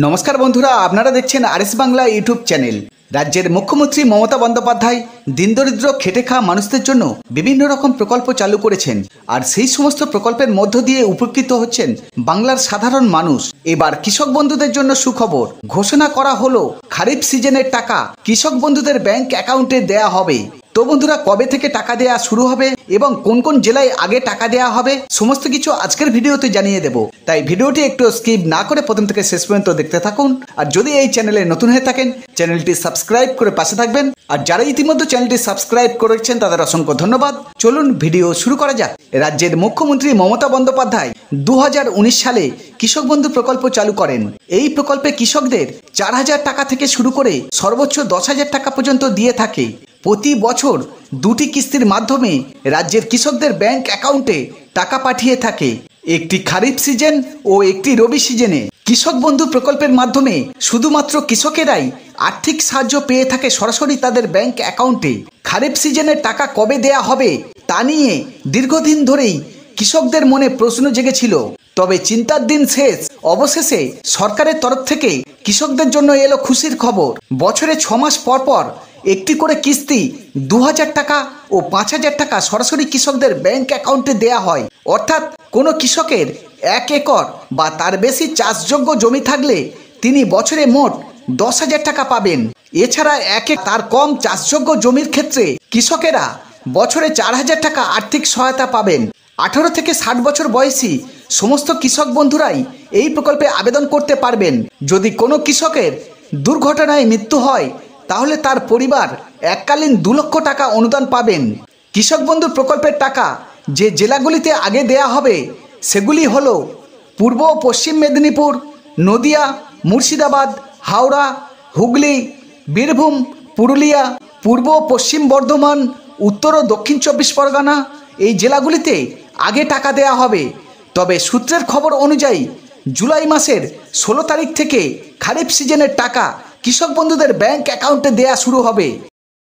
নমস্কার বন্ধুরা, আপনারা দেখছেন আরএস বাংলা ইউটিউব চ্যানেল। রাজ্যের মুখ্যমন্ত্রী মমতা বন্দ্যোপাধ্যায় দিনদরিদ্র খেটে খাওয়া মানুষদের জন্য বিভিন্ন রকম প্রকল্প চালু করেছেন, আর সেই সমস্ত প্রকল্পের মধ্য দিয়ে উপকৃত হচ্ছেন বাংলার সাধারণ মানুষ। এবার কৃষক বন্ধুদের জন্য সুখবর ঘোষণা করা হলো, খারিফ সিজনের টাকা কৃষক বন্ধুদের ব্যাংক অ্যাকাউন্টে দেয়া হবে। তো বন্ধুরা, কবে থেকে টাকা দেওয়া শুরু হবে এবং কোন কোন জেলায় আগে টাকা দেওয়া হবে সমস্ত কিছু আজকের ভিডিওতে জানিয়ে দেব। তাই ভিডিওটি একটু স্কিপ না করে প্রথম থেকে শেষ পর্যন্ত দেখতে থাকুন। আর যদি এই চ্যানেলে নতুন হয়ে থাকেন, চ্যানেলটি সাবস্ক্রাইব করে পাশে থাকবেন। আর যারা ইতিমধ্যে চ্যানেলটি সাবস্ক্রাইব করেছেন তাদের অসংখ্য ধন্যবাদ। চলুন ভিডিও শুরু করা যাক। রাজ্যের মুখ্যমন্ত্রী মমতা বন্দ্যোপাধ্যায় 2019 সালে কৃষক বন্ধু প্রকল্প চালু করেন। এই প্রকল্পে কৃষকদের 4,000 টাকা থেকে শুরু করে সর্বোচ্চ 10,000 টাকা পর্যন্ত দিয়ে থাকে। প্রতি বছর দুটি কিস্তির মাধ্যমে রাজ্যের কৃষকদের ব্যাংক অ্যাকাউন্টে টাকা পাঠিয়ে থাকে, একটি খারিফ সিজন ও একটি রবি সিজনে। কৃষক বন্ধু প্রকল্পের মাধ্যমে শুধুমাত্র কৃষকেরাই আর্থিক সাহায্য পেয়ে থাকে সরাসরি তাদের ব্যাংক অ্যাকাউন্টে। খারিফ সিজনের টাকা কবে দেয়া হবে তা নিয়ে দীর্ঘদিন ধরেই কৃষকদের মনে প্রশ্ন জেগেছিল। তবে চিন্তার দিন শেষ, অবশেষে সরকারের তরফ থেকে কৃষকদের জন্য এলো খুশির খবর। বছরে 6 মাস পর পর একটি করে কিস্তি 2,000 টাকা ও 5,000 টাকা সরাসরি কৃষকদের ব্যাংক অ্যাকাউন্টে দেয়া হয়। অর্থাৎ কোনো কৃষকের 1 একর বা তার বেশি চাষযোগ্য জমি থাকলে তিনি বছরে মোট 10,000 টাকা পাবেন। এছাড়া তার কম চাষযোগ্য জমির ক্ষেত্রে কৃষকেরা বছরে 4,000 টাকা আর্থিক সহায়তা পাবেন। 18 থেকে 60 বছর বয়সী সমস্ত কৃষক বন্ধুরাই এই প্রকল্পে আবেদন করতে পারবেন। যদি কোনো কৃষকের দুর্ঘটনায় মৃত্যু হয় তাহলে তার পরিবার এককালীন 2 লক্ষ টাকা অনুদান পাবেন। কৃষক বন্ধু প্রকল্পের টাকা যে জেলাগুলিতে আগে দেয়া হবে সেগুলি হলো পূর্ব ও পশ্চিম মেদিনীপুর, নদিয়া, মুর্শিদাবাদ, হাওড়া, হুগলি, বীরভূম, পুরুলিয়া, পূর্ব ও পশ্চিম বর্ধমান, উত্তর ও দক্ষিণ 24 পরগনা। এই জেলাগুলিতে আগে টাকা দেয়া হবে। তবে সূত্রের খবর অনুযায়ী জুলাই মাসের 16 তারিখ থেকে খারিফ সিজনের টাকা কৃষক বন্ধুদের ব্যাংক অ্যাকাউন্টে দেয়া শুরু হবে।